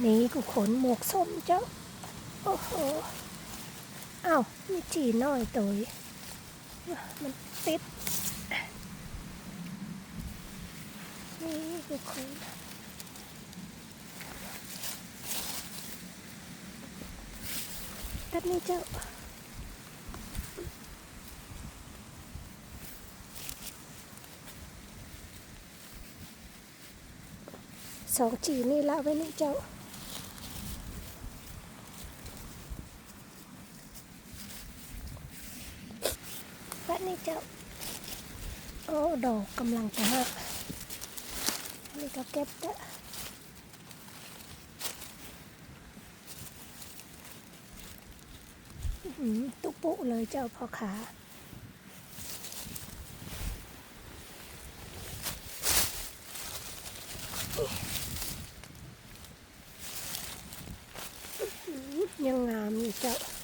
นี่กูขนหมวกส้มเจ้าโอ้โหอ้าวมีจีน้อยตัวมันติดนี่กูขนตัดนี่เจ้าสองจีนี่ละไว้นี่เจ้าแบบนี้เจ้าโอ้ดอกกำลังจะหักนี่ก็เก็บเจ้าตุ๊ปุเลยเจ้าพ่อขายังงามอยู่เจ้า